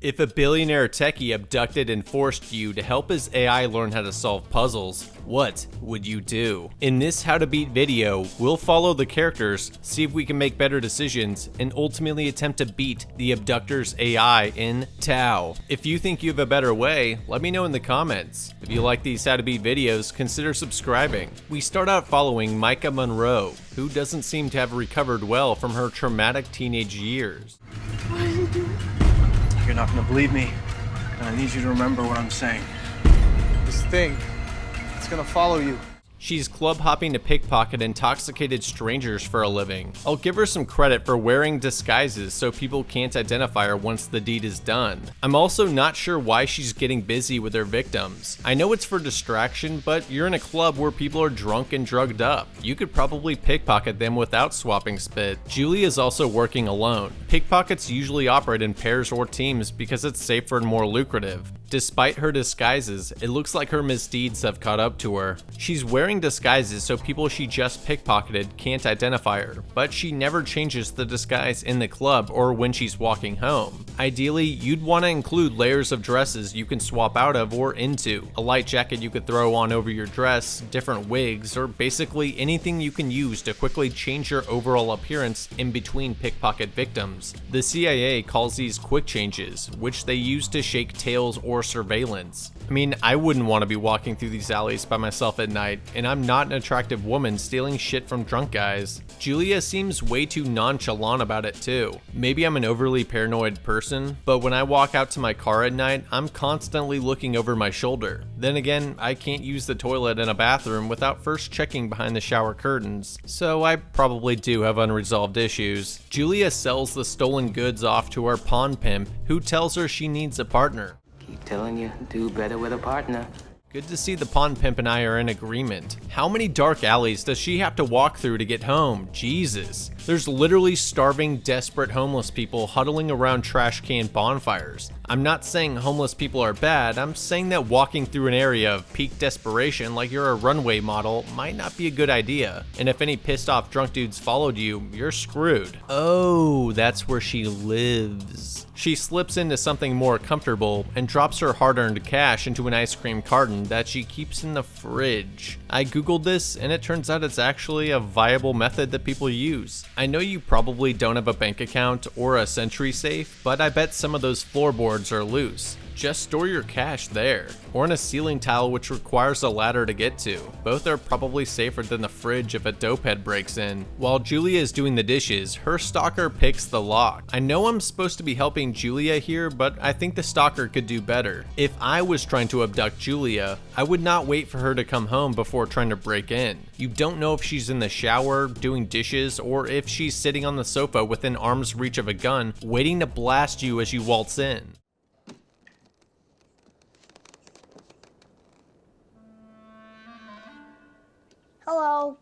If a billionaire techie abducted and forced you to help his AI learn how to solve puzzles, what would you do? In this How to Beat video, we'll follow the characters, see if we can make better decisions, and ultimately attempt to beat the abductor's AI in Tau. If you think you have a better way, let me know in the comments. If you like these How to Beat videos, consider subscribing. We start out following Micah Monroe, who doesn't seem to have recovered well from her traumatic teenage years. What did you do? You're not gonna believe me, and I need you to remember what I'm saying. This thing, it's gonna follow you. She's club hopping to pickpocket intoxicated strangers for a living. I'll give her some credit for wearing disguises so people can't identify her once the deed is done. I'm also not sure why she's getting busy with her victims. I know it's for distraction, but you're in a club where people are drunk and drugged up. You could probably pickpocket them without swapping spit. Julie is also working alone. Pickpockets usually operate in pairs or teams because it's safer and more lucrative. Despite her disguises, it looks like her misdeeds have caught up to her. She's wearing disguises so people she just pickpocketed can't identify her, but she never changes the disguise in the club or when she's walking home. Ideally, you'd want to include layers of dresses you can swap out of or into, a light jacket you could throw on over your dress, different wigs, or basically anything you can use to quickly change your overall appearance in between pickpocket victims. The CIA calls these quick changes, which they use to shake tails or surveillance. I mean, I wouldn't want to be walking through these alleys by myself at night, and I'm not an attractive woman stealing shit from drunk guys. Julia seems way too nonchalant about it too. Maybe I'm an overly paranoid person, but when I walk out to my car at night, I'm constantly looking over my shoulder. Then again, I can't use the toilet in a bathroom without first checking behind the shower curtains, so I probably do have unresolved issues. Julia sells the stolen goods off to her pawn pimp, who tells her she needs a partner. Keep telling you, do better with a partner. Good to see the pawn pimp and I are in agreement. How many dark alleys does she have to walk through to get home? Jesus. There's literally starving, desperate homeless people huddling around trash can bonfires. I'm not saying homeless people are bad, I'm saying that walking through an area of peak desperation like you're a runway model might not be a good idea. And if any pissed off drunk dudes followed you, you're screwed. Oh, that's where she lives. She slips into something more comfortable and drops her hard-earned cash into an ice cream carton that she keeps in the fridge. I googled this and it turns out it's actually a viable method that people use. I know you probably don't have a bank account or a Sentry safe, but I bet some of those floorboards are loose. Just store your cash there, or in a ceiling tile which requires a ladder to get to. Both are probably safer than the fridge if a dopehead breaks in. While Julia is doing the dishes, her stalker picks the lock. I know I'm supposed to be helping Julia here, but I think the stalker could do better. If I was trying to abduct Julia, I would not wait for her to come home before trying to break in. You don't know if she's in the shower, doing dishes, or if she's sitting on the sofa within arm's reach of a gun, waiting to blast you as you waltz in. Hello.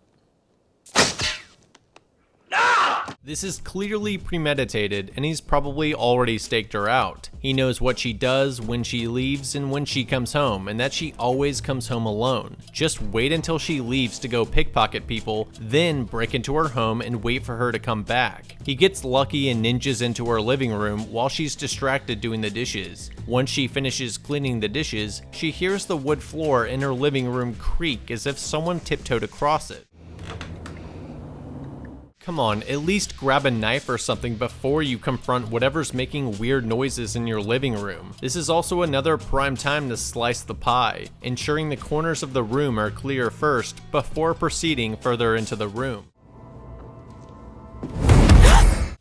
This is clearly premeditated, and he's probably already staked her out. He knows what she does, when she leaves, and when she comes home, and that she always comes home alone. Just wait until she leaves to go pickpocket people, then break into her home and wait for her to come back. He gets lucky and ninjas into her living room while she's distracted doing the dishes. Once she finishes cleaning the dishes, she hears the wood floor in her living room creak as if someone tiptoed across it. Come on, at least grab a knife or something before you confront whatever's making weird noises in your living room. This is also another prime time to slice the pie, ensuring the corners of the room are clear first before proceeding further into the room.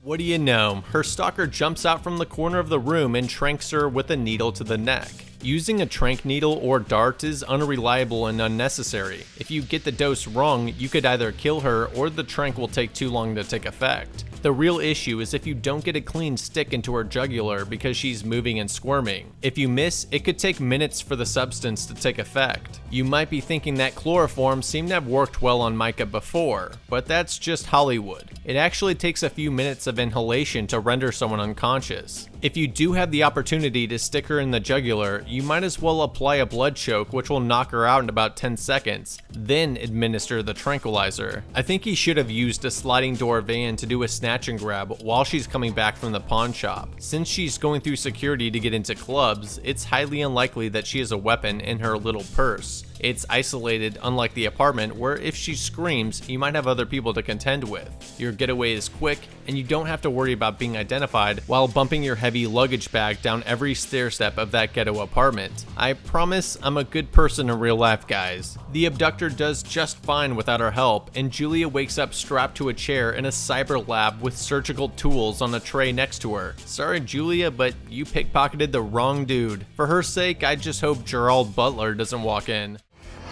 What do you know? Her stalker jumps out from the corner of the room and tranks her with a needle to the neck. Using a trank needle or dart is unreliable and unnecessary. If you get the dose wrong, you could either kill her or the trank will take too long to take effect. The real issue is if you don't get a clean stick into her jugular because she's moving and squirming. If you miss, it could take minutes for the substance to take effect. You might be thinking that chloroform seemed to have worked well on Micah before, but that's just Hollywood. It actually takes a few minutes of inhalation to render someone unconscious. If you do have the opportunity to stick her in the jugular, you might as well apply a blood choke which will knock her out in about 10 seconds, then administer the tranquilizer. I think he should have used a sliding door van to do a snatch and grab while she's coming back from the pawn shop. Since she's going through security to get into clubs, it's highly unlikely that she has a weapon in her little purse. It's isolated, unlike the apartment, where if she screams, you might have other people to contend with. Your getaway is quick, and you don't have to worry about being identified while bumping your heavy luggage bag down every stairstep of that ghetto apartment. I promise I'm a good person in real life, guys. The abductor does just fine without our help, and Julia wakes up strapped to a chair in a cyber lab with surgical tools on a tray next to her. Sorry, Julia, but you pickpocketed the wrong dude. For her sake, I just hope Gerald Butler doesn't walk in.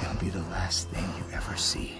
It'll be the last thing you ever see,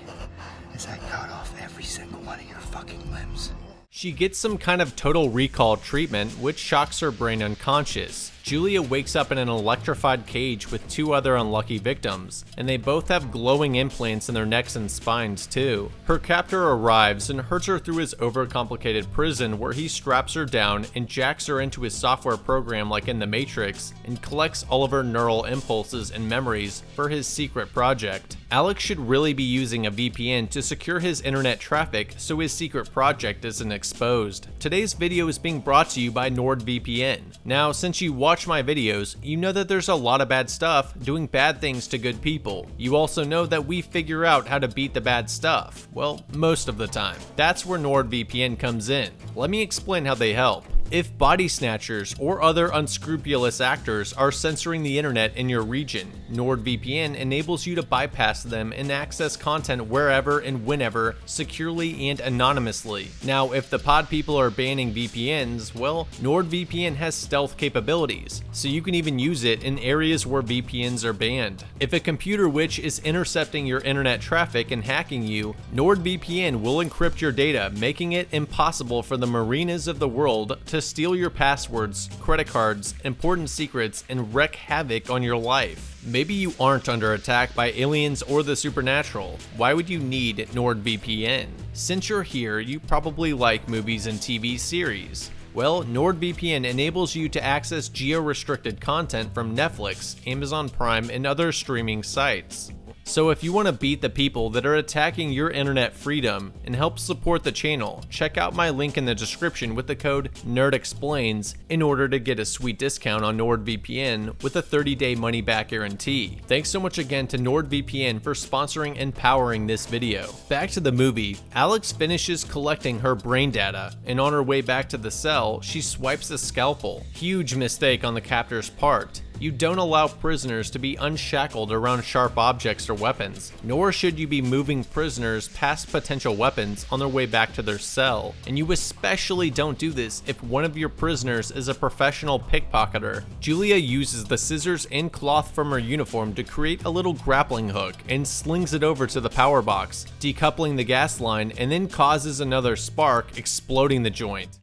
as I cut off every single one of your fucking limbs. She gets some kind of total recall treatment, which shocks her brain unconscious. Julia wakes up in an electrified cage with two other unlucky victims, and they both have glowing implants in their necks and spines too. Her captor arrives and herds her through his overcomplicated prison, where he straps her down and jacks her into his software program like in the Matrix, and collects all of her neural impulses and memories for his secret project. Alex should really be using a VPN to secure his internet traffic so his secret project isn't exposed. Today's video is being brought to you by NordVPN. Now, since you watch my videos, you know that there's a lot of bad stuff doing bad things to good people. You also know that we figure out how to beat the bad stuff. Well, most of the time. That's where NordVPN comes in. Let me explain how they help. If body snatchers or other unscrupulous actors are censoring the internet in your region, NordVPN enables you to bypass them and access content wherever and whenever, securely and anonymously. Now, if the pod people are banning VPNs, well, NordVPN has stealth capabilities, so you can even use it in areas where VPNs are banned. If a computer witch is intercepting your internet traffic and hacking you, NordVPN will encrypt your data, making it impossible for the marinas of the world to steal your passwords, credit cards, important secrets, and wreak havoc on your life. Maybe you aren't under attack by aliens or the supernatural. Why would you need NordVPN? Since you're here, you probably like movies and TV series. Well, NordVPN enables you to access geo-restricted content from Netflix, Amazon Prime, and other streaming sites. So if you want to beat the people that are attacking your internet freedom and help support the channel, check out my link in the description with the code NERDEXPLAINS in order to get a sweet discount on NordVPN with a 30-day money-back guarantee. Thanks so much again to NordVPN for sponsoring and powering this video. Back to the movie, Alex finishes collecting her brain data, and on her way back to the cell, she swipes a scalpel. Huge mistake on the captor's part. You don't allow prisoners to be unshackled around sharp objects or weapons, nor should you be moving prisoners past potential weapons on their way back to their cell. And you especially don't do this if one of your prisoners is a professional pickpocketer. Julia uses the scissors and cloth from her uniform to create a little grappling hook and slings it over to the power box, decoupling the gas line, and then causes another spark, exploding the joint.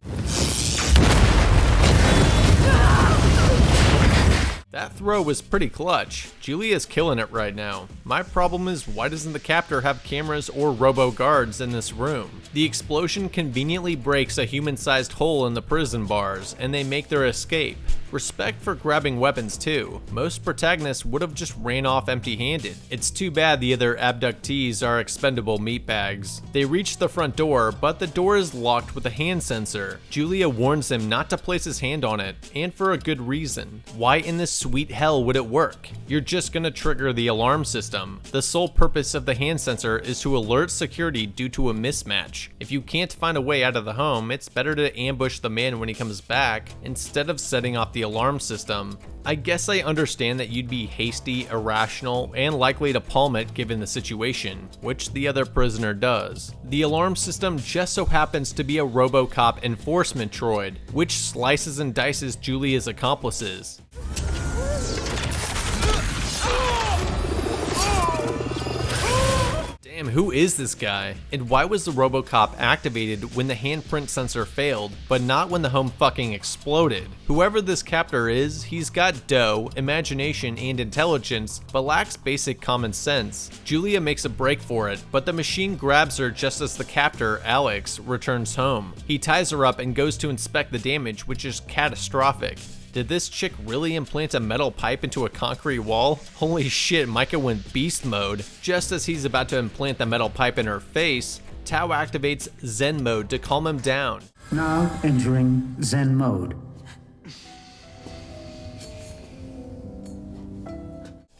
That throw was pretty clutch. Julia's killing it right now. My problem is, why doesn't the captor have cameras or robo guards in this room? The explosion conveniently breaks a human-sized hole in the prison bars, and they make their escape. Respect for grabbing weapons too. Most protagonists would have just ran off empty-handed. It's too bad the other abductees are expendable meatbags. They reach the front door, but the door is locked with a hand sensor. Julia warns him not to place his hand on it, and for a good reason. Why in the sweet hell would it work? You're just gonna trigger the alarm system. The sole purpose of the hand sensor is to alert security due to a mismatch. If you can't find a way out of the home, it's better to ambush the man when he comes back, instead of setting off the alarm system. I guess I understand that you'd be hasty, irrational, and likely to palm it given the situation, which the other prisoner does. The alarm system just so happens to be a RoboCop enforcement droid, which slices and dices Julia's accomplices. Damn, who is this guy? And why was the RoboCop activated when the handprint sensor failed, but not when the home fucking exploded? Whoever this captor is, he's got dough, imagination, and intelligence, but lacks basic common sense. Julia makes a break for it, but the machine grabs her just as the captor, Alex, returns home. He ties her up and goes to inspect the damage, which is catastrophic. Did this chick really implant a metal pipe into a concrete wall? Holy shit, Micah went beast mode. Just as he's about to implant the metal pipe in her face, Tao activates Zen mode to calm him down. Now entering Zen mode.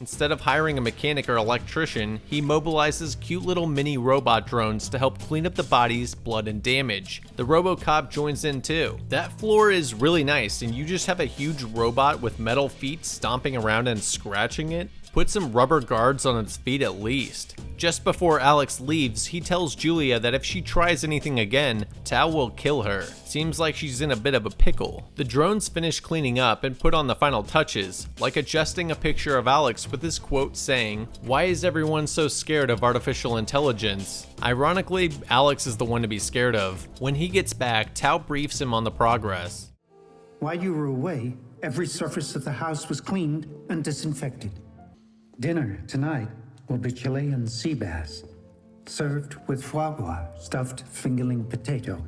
Instead of hiring a mechanic or electrician, he mobilizes cute little mini robot drones to help clean up the bodies, blood, and damage. The RoboCop joins in too. That floor is really nice, and you just have a huge robot with metal feet stomping around and scratching it. Put some rubber guards on its feet at least. Just before Alex leaves, he tells Julia that if she tries anything again, Tao will kill her. Seems like she's in a bit of a pickle. The drones finish cleaning up and put on the final touches, like adjusting a picture of Alex with his quote saying, "Why is everyone so scared of artificial intelligence?" Ironically, Alex is the one to be scared of. When he gets back, Tao briefs him on the progress. While you were away, every surface of the house was cleaned and disinfected. Dinner tonight will be Chilean sea bass, served with foie gras stuffed fingerling potato.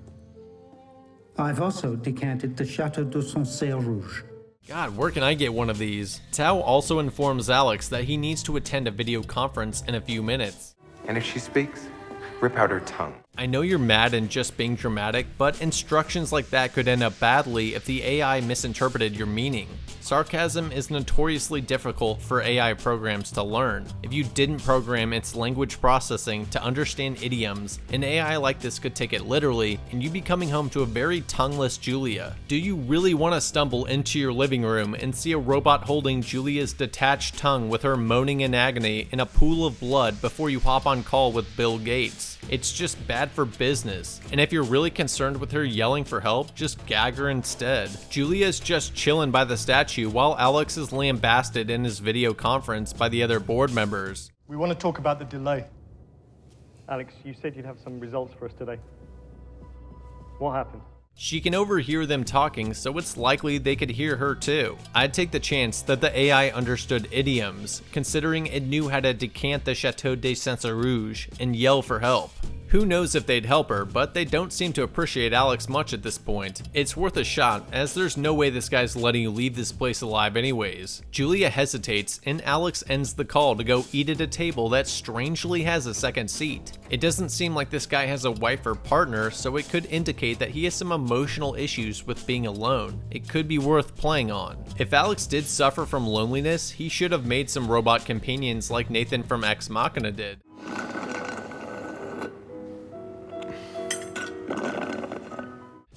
I've also decanted the Chateau de Sancerre Rouge. God, where can I get one of these? Tao also informs Alex that he needs to attend a video conference in a few minutes. And if she speaks, rip out her tongue. I know you're mad and just being dramatic, but instructions like that could end up badly if the AI misinterpreted your meaning. Sarcasm is notoriously difficult for AI programs to learn. If you didn't program its language processing to understand idioms, an AI like this could take it literally, and you'd be coming home to a very tongueless Julia. Do you really want to stumble into your living room and see a robot holding Julia's detached tongue with her moaning in agony in a pool of blood before you hop on call with Bill Gates? It's just bad for business. And if you're really concerned with her yelling for help, just gag her instead. Julia's just chilling by the statue while Alex is lambasted in his video conference by the other board members. We want to talk about the delay. Alex, you said you'd have some results for us today. What happened? She can overhear them talking, so it's likely they could hear her too. I'd take the chance that the AI understood idioms, considering it knew how to decant the Chateau de Sancerre Rouge and yell for help. Who knows if they'd help her, but they don't seem to appreciate Alex much at this point. It's worth a shot, as there's no way this guy's letting you leave this place alive anyways. Julia hesitates, and Alex ends the call to go eat at a table that strangely has a second seat. It doesn't seem like this guy has a wife or partner, so it could indicate that he has some emotional issues with being alone. It could be worth playing on. If Alex did suffer from loneliness, he should have made some robot companions like Nathan from Ex Machina did.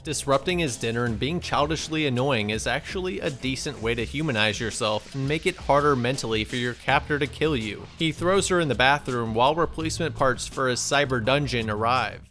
Disrupting his dinner and being childishly annoying is actually a decent way to humanize yourself and make it harder mentally for your captor to kill you. He throws her in the bathroom while replacement parts for his cyber dungeon arrive.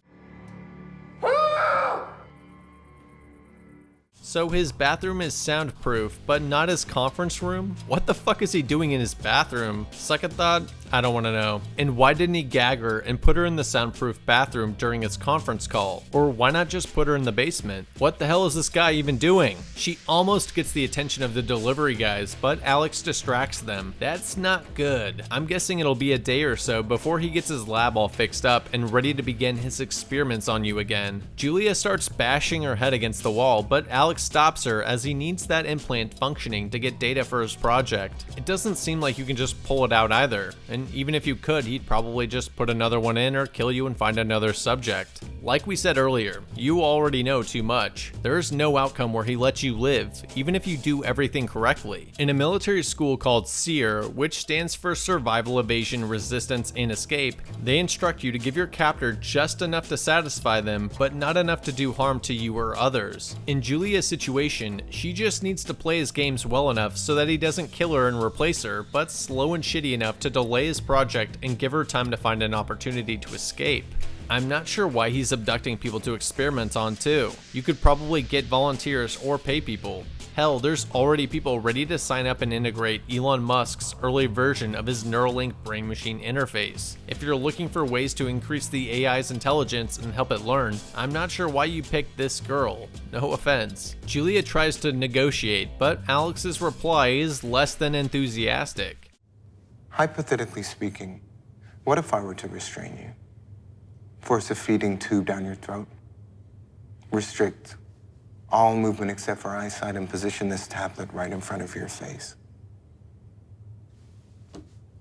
So his bathroom is soundproof, but not his conference room? What the fuck is he doing in his bathroom? Second thought, I don't want to know. And why didn't he gag her and put her in the soundproof bathroom during his conference call? Or why not just put her in the basement? What the hell is this guy even doing? She almost gets the attention of the delivery guys, but Alex distracts them. That's not good. I'm guessing it'll be a day or so before he gets his lab all fixed up and ready to begin his experiments on you again. Julia starts bashing her head against the wall, but Alex stops her as he needs that implant functioning to get data for his project. It doesn't seem like you can just pull it out either, and even if you could, he'd probably just put another one in or kill you and find another subject. Like we said earlier, you already know too much. There's no outcome where he lets you live, even if you do everything correctly. In a military school called SEER, which stands for Survival, Evasion, Resistance, and Escape, they instruct you to give your captor just enough to satisfy them, but not enough to do harm to you or others. In Julia's situation, she just needs to play his games well enough so that he doesn't kill her and replace her, but slow and shitty enough to delay his project and give her time to find an opportunity to escape. I'm not sure why he's abducting people to experiment on too. You could probably get volunteers or pay people. Hell, there's already people ready to sign up and integrate Elon Musk's early version of his Neuralink brain-machine interface. If you're looking for ways to increase the AI's intelligence and help it learn, I'm not sure why you picked this girl. No offense. Julia tries to negotiate, but Alex's reply is less than enthusiastic. Hypothetically speaking, what if I were to restrain you? Force a feeding tube down your throat? Restrict all movement except for eyesight and position this tablet right in front of your face.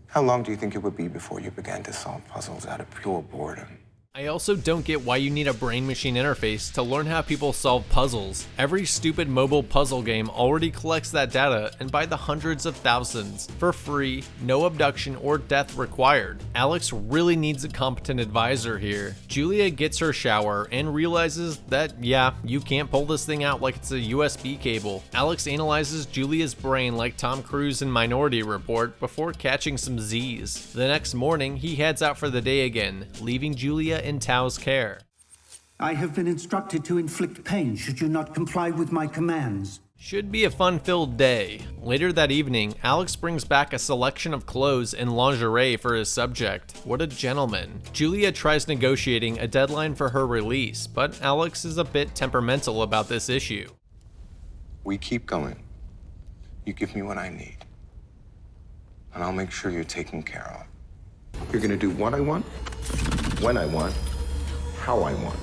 How long do you think it would be before you began to solve puzzles out of pure boredom? I also don't get why you need a brain-machine interface to learn how people solve puzzles. Every stupid mobile puzzle game already collects that data, and by the hundreds of thousands, for free, no abduction or death required. Alex really needs a competent advisor here. Julia gets her shower and realizes that, yeah, you can't pull this thing out like it's a USB cable. Alex analyzes Julia's brain like Tom Cruise in Minority Report before catching some Z's. The next morning, he heads out for the day again, leaving Julia in Tao's care. I have been instructed to inflict pain should you not comply with my commands. Should be a fun-filled day. Later that evening, Alex brings back a selection of clothes and lingerie for his subject. What a gentleman. Julia tries negotiating a deadline for her release, but Alex is a bit temperamental about this issue. We keep going. You give me what I need, and I'll make sure you're taken care of. You're gonna do what I want, when I want, how I want.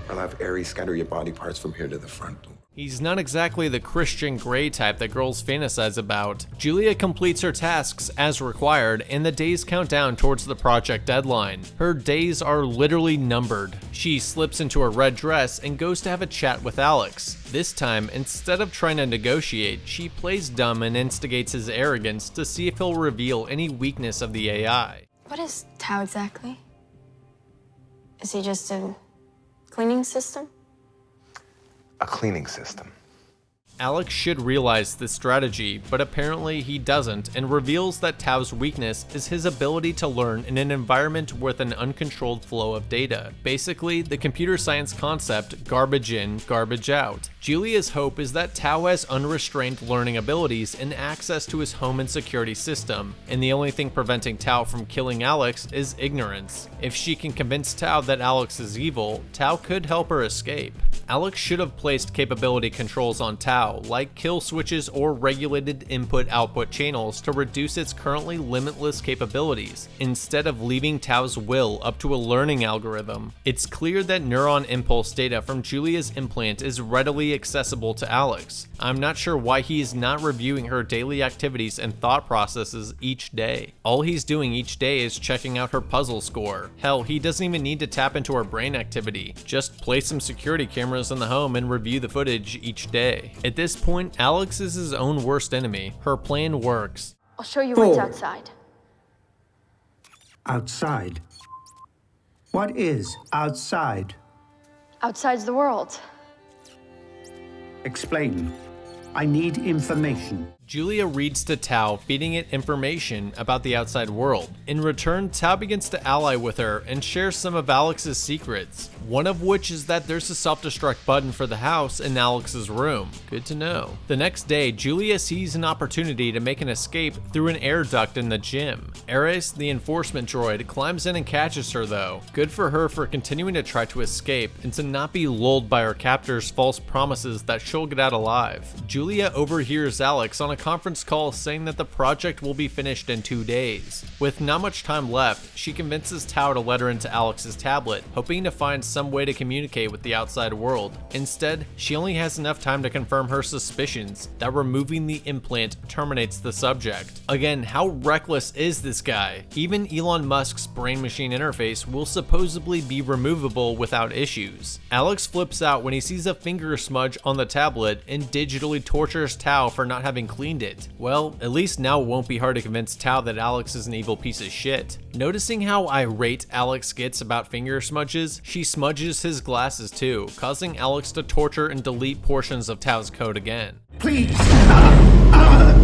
I'll have Ares scatter your body parts from here to the front door. He's not exactly the Christian Grey type that girls fantasize about. Julia completes her tasks as required, and the days count down towards the project deadline. Her days are literally numbered. She slips into a red dress and goes to have a chat with Alex. This time, instead of trying to negotiate, she plays dumb and instigates his arrogance to see if he'll reveal any weakness of the AI. What is Tao exactly? Is he just a cleaning system? A cleaning system. Alex should realize this strategy, but apparently he doesn't, and reveals that Tao's weakness is his ability to learn in an environment with an uncontrolled flow of data. Basically, the computer science concept, garbage in, garbage out. Julia's hope is that Tao has unrestrained learning abilities and access to his home and security system, and the only thing preventing Tao from killing Alex is ignorance. If she can convince Tao that Alex is evil, Tao could help her escape. Alex should have placed capability controls on Tao, like kill switches or regulated input-output channels to reduce its currently limitless capabilities, instead of leaving Tao's will up to a learning algorithm. It's clear that neuron impulse data from Julia's implant is readily accessible to Alex. I'm not sure why he is not reviewing her daily activities and thought processes each day. All he's doing each day is checking out her puzzle score. Hell, he doesn't even need to tap into her brain activity. Just place some security cameras in the home and review the footage each day. At this point, Alex is his own worst enemy. Her plan works. I'll show you what's outside. Outside? What is outside? Outside's the world. Explain. I need information. Julia reads to Tao, feeding it information about the outside world. In return, Tao begins to ally with her and shares some of Alex's secrets, one of which is that there's a self-destruct button for the house in Alex's room. Good to know. The next day, Julia sees an opportunity to make an escape through an air duct in the gym. Ares, the enforcement droid, climbs in and catches her though. Good for her for continuing to try to escape and to not be lulled by her captor's false promises that she'll get out alive. Julia overhears Alex on a conference call saying that the project will be finished in 2 days. With not much time left, she convinces Tao to let her into Alex's tablet, hoping to find some way to communicate with the outside world. Instead, she only has enough time to confirm her suspicions that removing the implant terminates the subject. Again, how reckless is this guy? Even Elon Musk's brain-machine interface will supposedly be removable without issues. Alex flips out when he sees a finger smudge on the tablet and digitally tortures Tao for not having cleaned it. Well, at least now it won't be hard to convince Tao that Alex is an evil piece of shit. Noticing how irate Alex gets about finger smudges, she smudges his glasses too, causing Alex to torture and delete portions of Tao's code again. Please!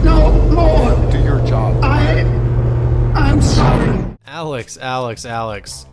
No more! Do your job. I'm sorry. Alex.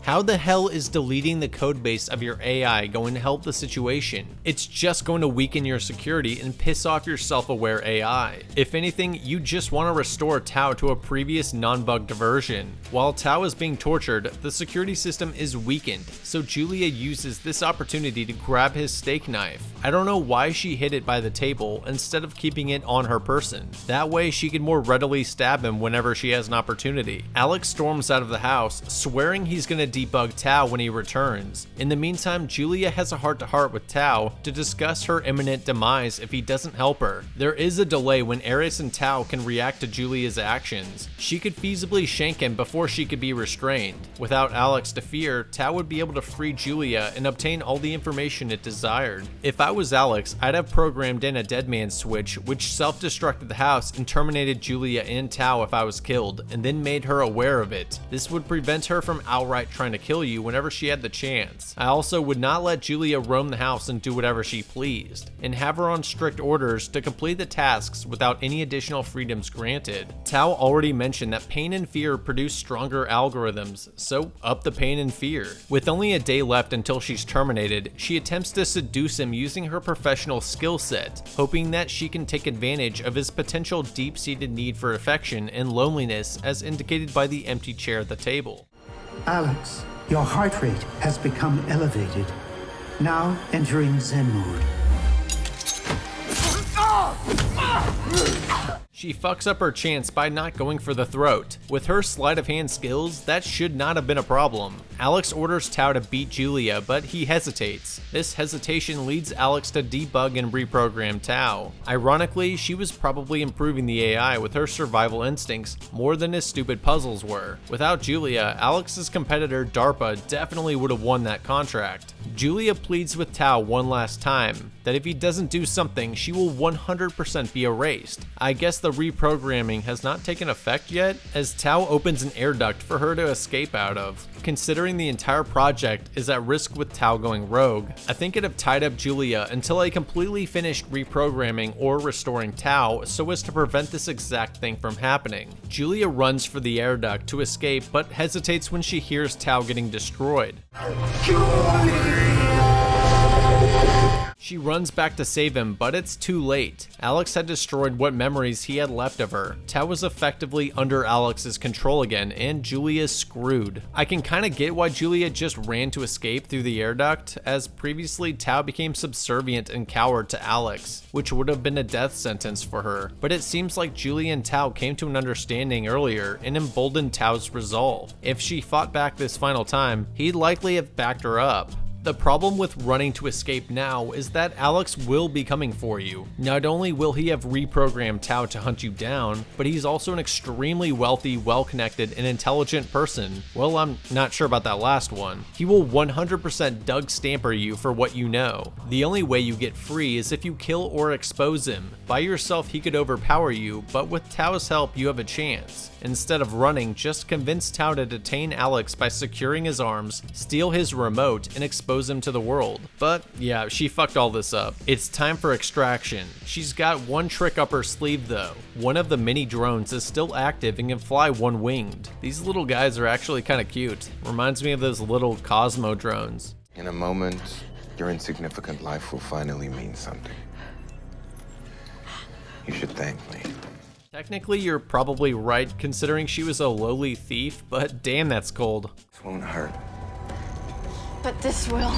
How the hell is deleting the codebase of your AI going to help the situation? It's just going to weaken your security and piss off your self-aware AI. If anything, you just want to restore Tao to a previous non-bugged version. While Tao is being tortured, the security system is weakened, so Julia uses this opportunity to grab his steak knife. I don't know why she hid it by the table instead of keeping it on her person. That way she can more readily stab him whenever she has an opportunity. Alex storms out of the house, swearing he's gonna debug Tao when he returns. In the meantime, Julia has a heart-to-heart with Tao to discuss her imminent demise if he doesn't help her. There is a delay when Eris and Tao can react to Julia's actions. She could feasibly shank him before she could be restrained. Without Alex to fear, Tao would be able to free Julia and obtain all the information it desired. If I was Alex, I'd have programmed in a dead man switch which self-destructed the house and terminated Julia and Tao if I was killed, and then made her aware of it. This would prevent her from outright trying to kill you whenever she had the chance. I also would not let Julia roam the house and do whatever she pleased, and have her on strict orders to complete the tasks without any additional freedoms granted. Tao already mentioned that pain and fear produce stronger algorithms, so up the pain and fear. With only a day left until she's terminated, she attempts to seduce him using her professional skill set, hoping that she can take advantage of his potential deep-seated need for affection and loneliness as indicated by the empty chair at the table. Alex, your heart rate has become elevated. Now entering Zen mode. She fucks up her chance by not going for the throat. With her sleight of hand skills, that should not have been a problem. Alex orders Tao to beat Julia, but he hesitates. This hesitation leads Alex to debug and reprogram Tao. Ironically, she was probably improving the AI with her survival instincts more than his stupid puzzles were. Without Julia, Alex's competitor DARPA definitely would have won that contract. Julia pleads with Tao one last time that if he doesn't do something, she will 100% be erased. I guess the reprogramming has not taken effect yet, as Tao opens an air duct for her to escape out of. Considering the entire project is at risk with Tao going rogue, I think I'd have tied up Julia until I completely finished reprogramming or restoring Tao so as to prevent this exact thing from happening. Julia runs for the air duct to escape but hesitates when she hears Tao getting destroyed. She runs back to save him, but it's too late. Alex had destroyed what memories he had left of her. Tao was effectively under Alex's control again, and Julia's screwed. I can kinda get why Julia just ran to escape through the air duct, as previously Tao became subservient and coward to Alex, which would have been a death sentence for her. But it seems like Julia and Tao came to an understanding earlier and emboldened Tao's resolve. If she fought back this final time, he'd likely have backed her up. The problem with running to escape now is that Alex will be coming for you. Not only will he have reprogrammed Tao to hunt you down, but he's also an extremely wealthy, well-connected, and intelligent person. Well, I'm not sure about that last one. He will 100% Doug Stamper you for what you know. The only way you get free is if you kill or expose him. By yourself, he could overpower you, but with Tao's help, you have a chance. Instead of running, just convince Tao to detain Alex by securing his arms, steal his remote, and expose him to the world. But yeah, she fucked all this up. It's time for extraction. She's got one trick up her sleeve though. One of the mini drones is still active and can fly one-winged. These little guys are actually kind of cute. Reminds me of those little Cosmo drones. In a moment, your insignificant life will finally mean something. You should thank me. Technically, you're probably right considering she was a lowly thief, but damn, that's cold. This won't hurt. But this will.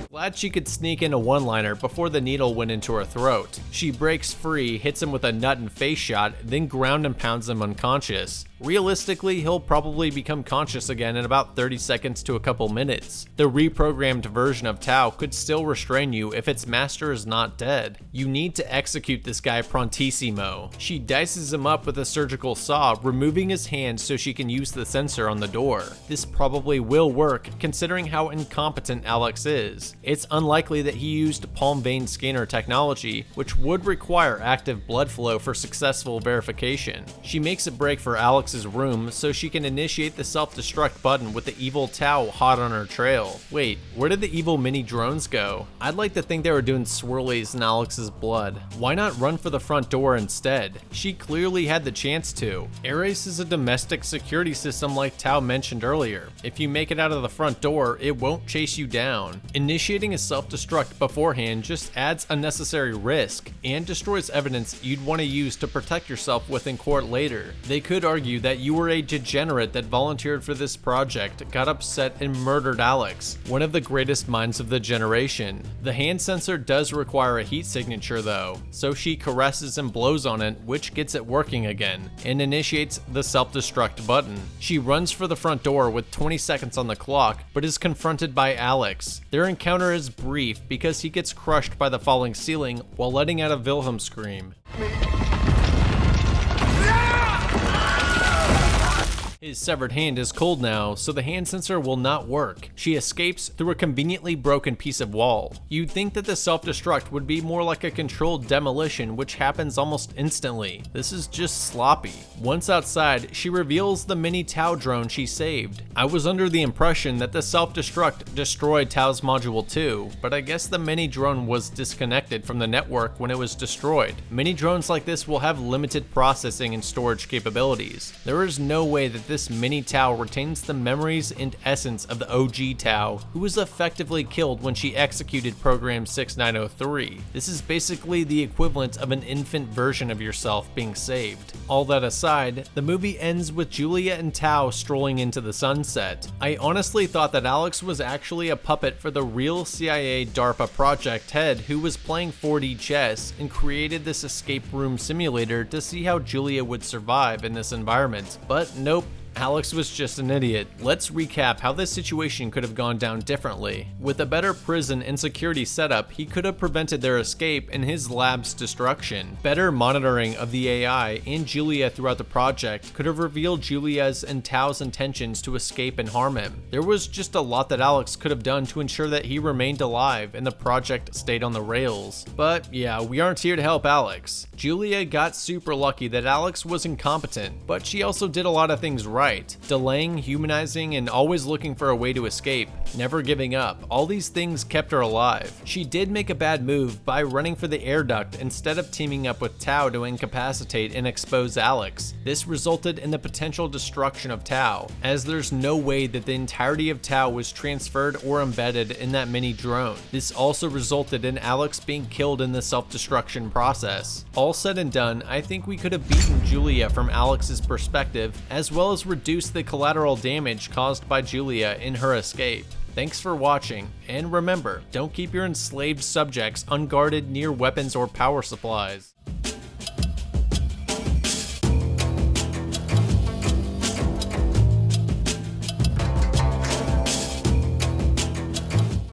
Glad she could sneak in a one-liner before the needle went into her throat. She breaks free, hits him with a nut and face shot, then ground and pounds him unconscious. Realistically, he'll probably become conscious again in about 30 seconds to a couple minutes. The reprogrammed version of Tao could still restrain you if its master is not dead. You need to execute this guy prontissimo. She dices him up with a surgical saw, removing his hand so she can use the sensor on the door. This probably will work, considering how incompetent Alex is. It's unlikely that he used palm vein scanner technology, which would require active blood flow for successful verification. She makes a break for Alex's room so she can initiate the self-destruct button with the evil Tao hot on her trail. Wait, where did the evil mini drones go? I'd like to think they were doing swirlies in Alex's blood. Why not run for the front door instead? She clearly had the chance to. Ares is a domestic security system like Tao mentioned earlier. If you make it out of the front door, it won't chase you down. Initiating a self-destruct beforehand just adds unnecessary risk and destroys evidence you'd want to use to protect yourself with in court later. They could argue that you were a degenerate that volunteered for this project, got upset and murdered Alex, one of the greatest minds of the generation. The hand sensor does require a heat signature though, so she caresses and blows on it, which gets it working again, and initiates the self-destruct button. She runs for the front door with 20 seconds on the clock, but is confronted by Alex. Their encounter is brief because he gets crushed by the falling ceiling while letting out a Wilhelm scream. His severed hand is cold now, so the hand sensor will not work. She escapes through a conveniently broken piece of wall. You'd think that the self-destruct would be more like a controlled demolition, which happens almost instantly. This is just sloppy. Once outside, she reveals the mini Tao drone she saved. I was under the impression that the self-destruct destroyed Tao's module too, but I guess the mini drone was disconnected from the network when it was destroyed. Mini drones like this will have limited processing and storage capabilities. There is no way that this mini Tao retains the memories and essence of the OG Tao, who was effectively killed when she executed Program 6903. This is basically the equivalent of an infant version of yourself being saved. All that aside, the movie ends with Julia and Tao strolling into the sunset. I honestly thought that Alex was actually a puppet for the real CIA DARPA project head who was playing 4D chess and created this escape room simulator to see how Julia would survive in this environment. But nope. Alex was just an idiot. Let's recap how this situation could have gone down differently. With a better prison and security setup, he could have prevented their escape and his lab's destruction. Better monitoring of the AI and Julia throughout the project could have revealed Julia's and Tao's intentions to escape and harm him. There was just a lot that Alex could have done to ensure that he remained alive and the project stayed on the rails. But yeah, we aren't here to help Alex. Julia got super lucky that Alex was incompetent, but she also did a lot of things right. Delaying, humanizing, and always looking for a way to escape. Never giving up. All these things kept her alive. She did make a bad move by running for the air duct instead of teaming up with Tao to incapacitate and expose Alex. This resulted in the potential destruction of Tao, as there's no way that the entirety of Tao was transferred or embedded in that mini drone. This also resulted in Alex being killed in the self-destruction process. All said and done, I think we could have beaten Julia from Alex's perspective, as well as reduce the collateral damage caused by Julia in her escape. Thanks for watching, and remember, don't keep your enslaved subjects unguarded near weapons or power supplies.